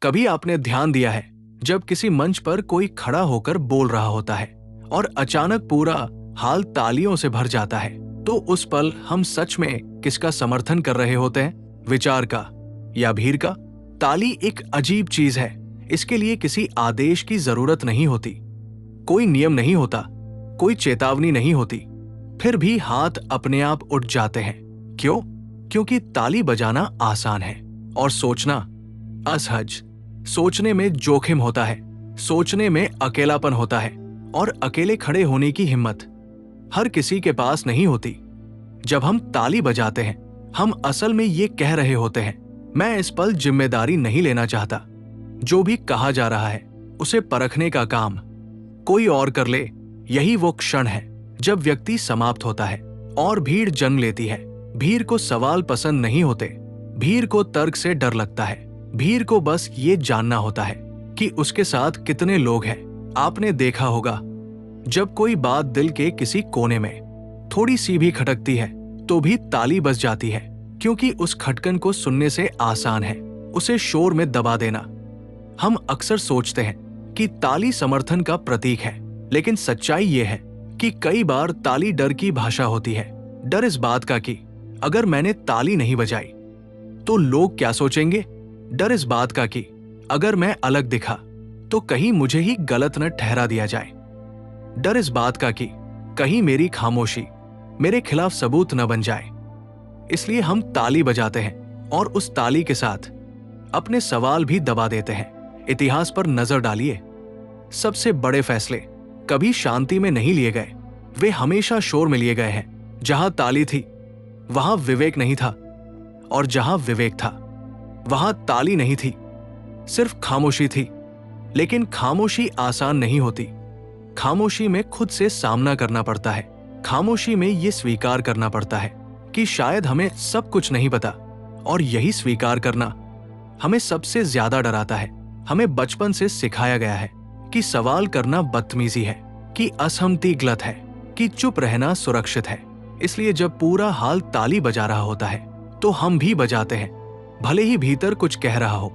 कभी आपने ध्यान दिया है जब किसी मंच पर कोई खड़ा होकर बोल रहा होता है और अचानक पूरा हाल तालियों से भर जाता है, तो उस पल हम सच में किसका समर्थन कर रहे होते हैं, विचार का या भीड़ का? ताली एक अजीब चीज है। इसके लिए किसी आदेश की जरूरत नहीं होती, कोई नियम नहीं होता, कोई चेतावनी नहीं होती, फिर भी हाथ अपने आप उठ जाते हैं। क्यों? क्योंकि ताली बजाना आसान है और सोचना असहज। सोचने में जोखिम होता है, सोचने में अकेलापन होता है, और अकेले खड़े होने की हिम्मत हर किसी के पास नहीं होती। जब हम ताली बजाते हैं, हम असल में ये कह रहे होते हैं, मैं इस पल जिम्मेदारी नहीं लेना चाहता। जो भी कहा जा रहा है उसे परखने का काम कोई और कर ले। यही वो क्षण है जब व्यक्ति समाप्त होता है और भीड़ जन्म लेती है। भीड़ को सवाल पसंद नहीं होते, भीड़ को तर्क से डर लगता है, भीड़ को बस ये जानना होता है कि उसके साथ कितने लोग हैं। आपने देखा होगा जब कोई बात दिल के किसी कोने में थोड़ी सी भी खटकती है तो भी ताली बज जाती है, क्योंकि उस खटकन को सुनने से आसान है उसे शोर में दबा देना। हम अक्सर सोचते हैं कि ताली समर्थन का प्रतीक है, लेकिन सच्चाई ये है कि कई बार ताली डर की भाषा होती है। डर इस बात का कि अगर मैंने ताली नहीं बजाई तो लोग क्या सोचेंगे। डर इस बात का कि अगर मैं अलग दिखा तो कहीं मुझे ही गलत न ठहरा दिया जाए। डर इस बात का कि कहीं मेरी खामोशी मेरे खिलाफ सबूत न बन जाए। इसलिए हम ताली बजाते हैं और उस ताली के साथ अपने सवाल भी दबा देते हैं। इतिहास पर नजर डालिए, सबसे बड़े फैसले कभी शांति में नहीं लिए गए, वे हमेशा शोर में लिए गए हैं। जहां ताली थी वहां विवेक नहीं था, और जहां विवेक था वहां ताली नहीं थी, सिर्फ खामोशी थी। लेकिन खामोशी आसान नहीं होती। खामोशी में खुद से सामना करना पड़ता है। खामोशी में ये स्वीकार करना पड़ता है कि शायद हमें सब कुछ नहीं पता, और यही स्वीकार करना हमें सबसे ज्यादा डराता है। हमें बचपन से सिखाया गया है कि सवाल करना बदतमीजी है, कि असहमति गलत है, कि चुप रहना सुरक्षित है। इसलिए जब पूरा हाल ताली बजा रहा होता है तो हम भी बजाते हैं, भले ही भीतर कुछ कह रहा हो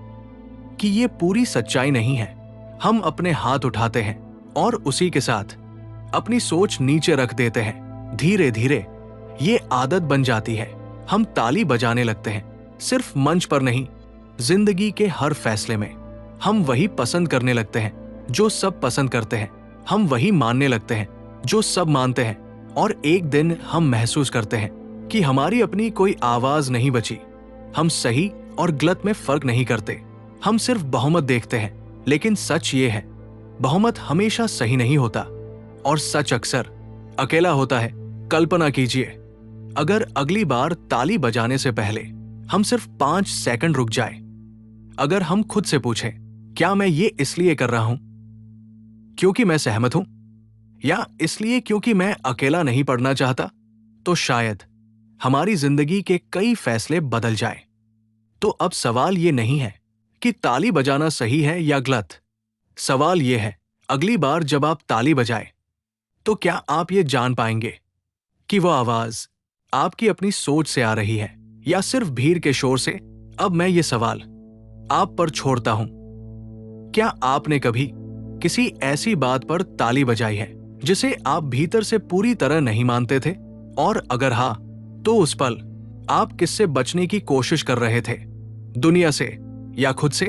कि ये पूरी सच्चाई नहीं है। हम अपने हाथ उठाते हैं और उसी के साथ अपनी सोच नीचे रख देते हैं। धीरे धीरे ये आदत बन जाती है। हम ताली बजाने लगते हैं, सिर्फ मंच पर नहीं, जिंदगी के हर फैसले में। हम वही पसंद करने लगते हैं जो सब पसंद करते हैं, हम वही मानने लगते हैं जो सब मानते हैं, और एक दिन हम महसूस करते हैं कि हमारी अपनी कोई आवाज नहीं बची। हम सही और गलत में फर्क नहीं करते, हम सिर्फ बहुमत देखते हैं। लेकिन सच ये है, बहुमत हमेशा सही नहीं होता, और सच अक्सर अकेला होता है। कल्पना कीजिए, अगर अगली बार ताली बजाने से पहले हम सिर्फ 5 सेकंड रुक जाए। अगर हम खुद से पूछें, क्या मैं ये इसलिए कर रहा हूं क्योंकि मैं सहमत हूं, या इसलिए क्योंकि मैं अकेला नहीं पड़ना चाहता, तो शायद हमारी जिंदगी के कई फैसले बदल जाए। तो अब सवाल ये नहीं है कि ताली बजाना सही है या गलत। सवाल ये है, अगली बार जब आप ताली बजाएं, तो क्या आप ये जान पाएंगे कि वो आवाज आपकी अपनी सोच से आ रही है या सिर्फ भीड़ के शोर से? अब मैं ये सवाल आप पर छोड़ता हूं, क्या आपने कभी किसी ऐसी बात पर ताली बजाई है जिसे आप भीतर से पूरी तरह नहीं मानते थे? और अगर हाँ, तो उस पल आप किससे बचने की कोशिश कर रहे थे, दुनिया से या खुद से?